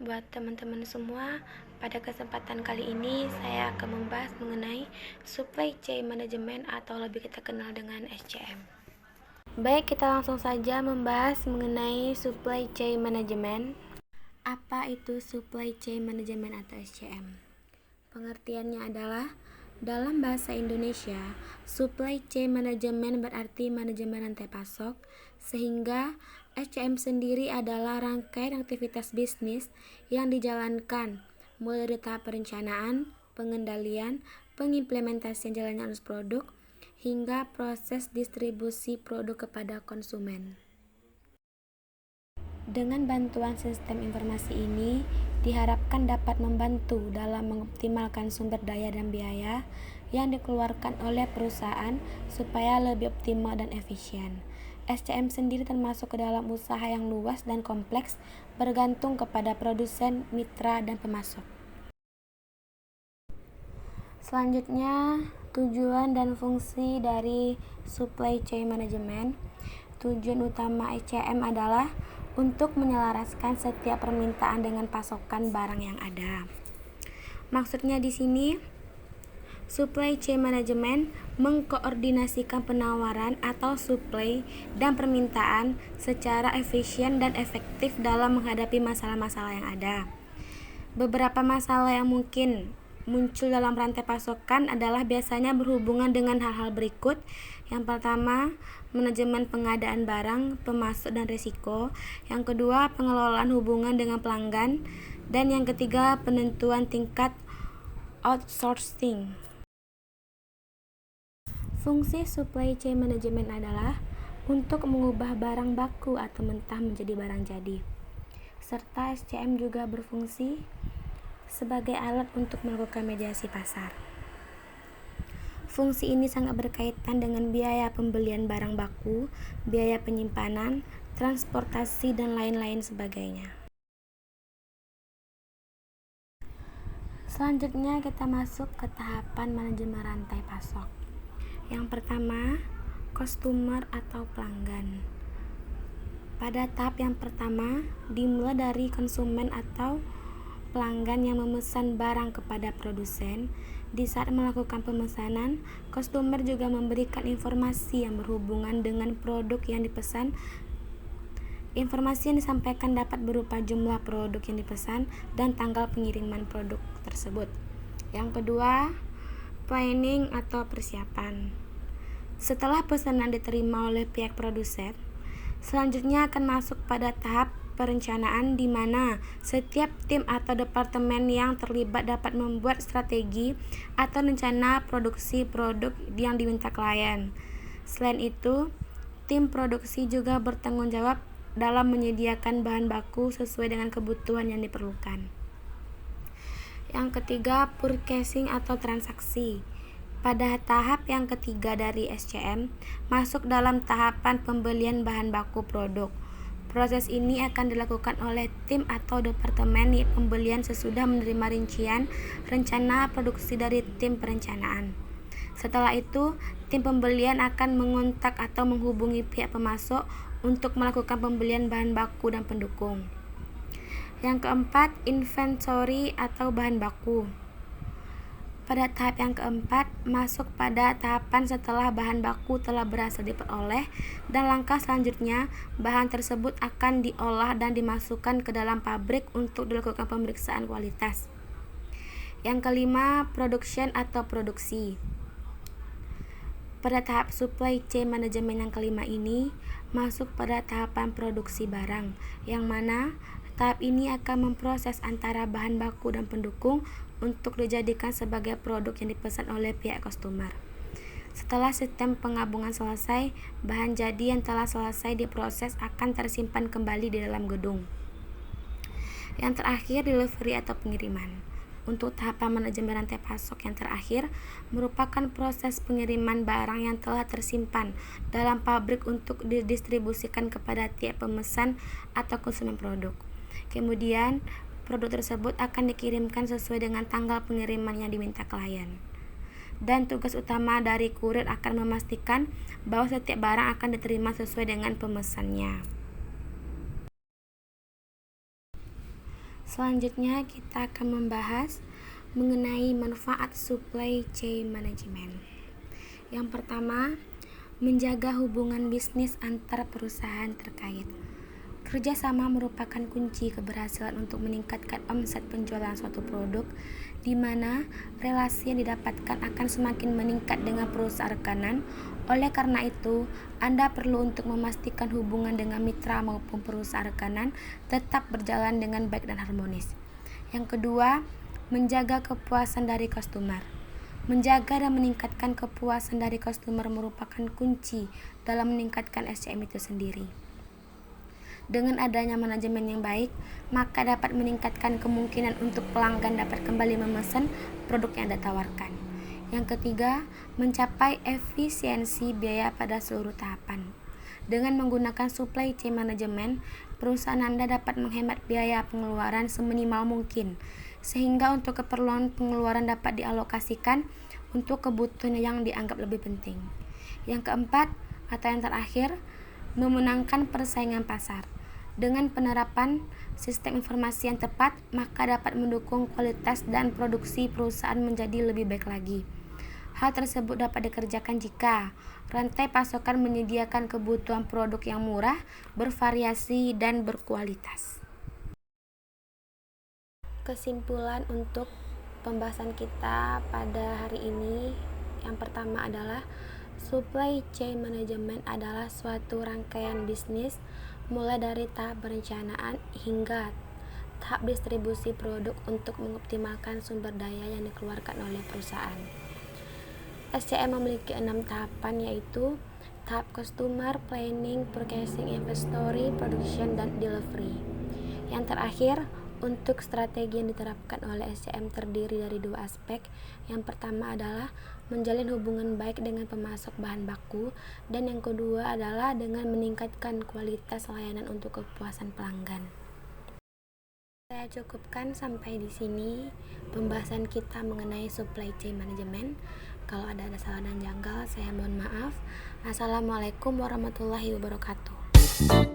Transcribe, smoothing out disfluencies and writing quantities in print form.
Buat teman-teman semua, pada kesempatan kali ini saya akan membahas mengenai Supply Chain Management atau lebih kita kenal dengan SCM. Baik, kita langsung saja membahas mengenai Supply Chain Management. Apa itu Supply Chain Management atau SCM? Pengertiannya adalah dalam bahasa Indonesia, Supply Chain Management berarti manajemen rantai pasok, sehingga SCM sendiri adalah rangkaian aktivitas bisnis yang dijalankan mulai dari tahap perencanaan, pengendalian, pengimplementasian jalannya arus produk, hingga proses distribusi produk kepada konsumen. Dengan bantuan sistem informasi ini, diharapkan dapat membantu dalam mengoptimalkan sumber daya dan biaya yang dikeluarkan oleh perusahaan supaya lebih optimal dan efisien. SCM sendiri termasuk ke dalam usaha yang luas dan kompleks, bergantung kepada produsen, mitra, dan pemasok. Selanjutnya, tujuan dan fungsi dari Supply Chain Management. Tujuan utama SCM adalah untuk menyelaraskan setiap permintaan dengan pasokan barang yang ada. Maksudnya di sini, Supply Chain Management mengkoordinasikan penawaran atau supply dan permintaan secara efisien dan efektif dalam menghadapi masalah-masalah yang ada. Beberapa masalah yang mungkin muncul dalam rantai pasokan adalah biasanya berhubungan dengan hal-hal berikut. Yang pertama, manajemen pengadaan barang, pemasok dan risiko. Yang kedua, pengelolaan hubungan dengan pelanggan. Dan yang ketiga, penentuan tingkat outsourcing. Fungsi supply chain management adalah untuk mengubah barang baku atau mentah menjadi barang jadi. Serta SCM juga berfungsi sebagai alat untuk melakukan mediasi pasar. Fungsi ini sangat berkaitan dengan biaya pembelian barang baku, biaya penyimpanan, transportasi, dan lain-lain sebagainya. Selanjutnya kita masuk ke tahapan manajemen rantai pasok. Yang pertama, customer atau pelanggan. Pada tahap yang pertama, dimulai dari konsumen atau pelanggan yang memesan barang kepada produsen. Di saat melakukan pemesanan, customer juga memberikan informasi yang berhubungan dengan produk yang dipesan. Informasi yang disampaikan dapat berupa jumlah produk yang dipesan dan tanggal pengiriman produk tersebut. Yang kedua, planning atau persiapan. Setelah pesanan diterima oleh pihak produsen, selanjutnya akan masuk pada tahap perencanaan di mana setiap tim atau departemen yang terlibat dapat membuat strategi atau rencana produksi produk yang diminta klien. Selain itu, tim produksi juga bertanggung jawab dalam menyediakan bahan baku sesuai dengan kebutuhan yang diperlukan. Yang ketiga, purchasing atau transaksi. Pada tahap yang ketiga dari SCM, masuk dalam tahapan pembelian bahan baku produk. Proses ini akan dilakukan oleh tim atau departemen pembelian sesudah menerima rincian rencana produksi dari tim perencanaan. Setelah itu, tim pembelian akan mengontak atau menghubungi pihak pemasok untuk melakukan pembelian bahan baku dan pendukung. Yang keempat, inventory atau bahan baku. Pada tahap yang keempat, masuk pada tahapan setelah bahan baku telah berhasil diperoleh, dan langkah selanjutnya, bahan tersebut akan diolah dan dimasukkan ke dalam pabrik untuk dilakukan pemeriksaan kualitas. Yang kelima, production atau produksi. Pada tahap supply chain management yang kelima ini, masuk pada tahapan produksi barang, yang mana tahap ini akan memproses antara bahan baku dan pendukung untuk dijadikan sebagai produk yang dipesan oleh pihak customer. Setelah sistem penggabungan selesai, bahan jadi yang telah selesai diproses akan tersimpan kembali di dalam gedung. Yang terakhir, delivery atau pengiriman. Untuk tahapan manajemen rantai pasok yang terakhir merupakan proses pengiriman barang yang telah tersimpan dalam pabrik untuk didistribusikan kepada tiap pemesan atau konsumen produk. Kemudian, produk tersebut akan dikirimkan sesuai dengan tanggal pengiriman yang diminta klien. Dan tugas utama dari kurir akan memastikan bahwa setiap barang akan diterima sesuai dengan pemesannya. Selanjutnya kita akan membahas mengenai manfaat supply chain management. Yang pertama, menjaga hubungan bisnis antar perusahaan terkait. Kerjasama merupakan kunci keberhasilan untuk meningkatkan omset penjualan suatu produk, di mana relasi yang didapatkan akan semakin meningkat dengan perusahaan rekanan. Oleh karena itu, Anda perlu untuk memastikan hubungan dengan mitra maupun perusahaan rekanan tetap berjalan dengan baik dan harmonis. Yang kedua, menjaga kepuasan dari customer. Menjaga dan meningkatkan kepuasan dari customer merupakan kunci dalam meningkatkan SCM itu sendiri. Dengan adanya manajemen yang baik, maka dapat meningkatkan kemungkinan untuk pelanggan dapat kembali memesan produk yang Anda tawarkan. Yang ketiga, mencapai efisiensi biaya pada seluruh tahapan. Dengan menggunakan supply chain management, perusahaan Anda dapat menghemat biaya pengeluaran seminimal mungkin, sehingga untuk keperluan pengeluaran dapat dialokasikan untuk kebutuhan yang dianggap lebih penting. Yang keempat, atau yang terakhir, memenangkan persaingan pasar. Dengan penerapan sistem informasi yang tepat, maka dapat mendukung kualitas dan produksi perusahaan menjadi lebih baik lagi. Hal tersebut dapat dikerjakan jika rantai pasokan menyediakan kebutuhan produk yang murah, bervariasi, dan berkualitas. Kesimpulan untuk pembahasan kita pada hari ini, yang pertama adalah supply chain management adalah suatu rangkaian bisnis mulai dari tahap perencanaan hingga tahap distribusi produk untuk mengoptimalkan sumber daya yang dikeluarkan oleh perusahaan. SCM memiliki 6 tahapan, yaitu tahap customer, planning, purchasing, inventory, production, dan delivery. Yang terakhir, untuk strategi yang diterapkan oleh SCM terdiri dari 2 aspek. Yang pertama adalah menjalin hubungan baik dengan pemasok bahan baku, dan yang kedua adalah dengan meningkatkan kualitas layanan untuk kepuasan pelanggan. Saya cukupkan sampai di sini pembahasan kita mengenai supply chain management. Kalau ada salah dan janggal, saya mohon maaf. Assalamualaikum warahmatullahi wabarakatuh.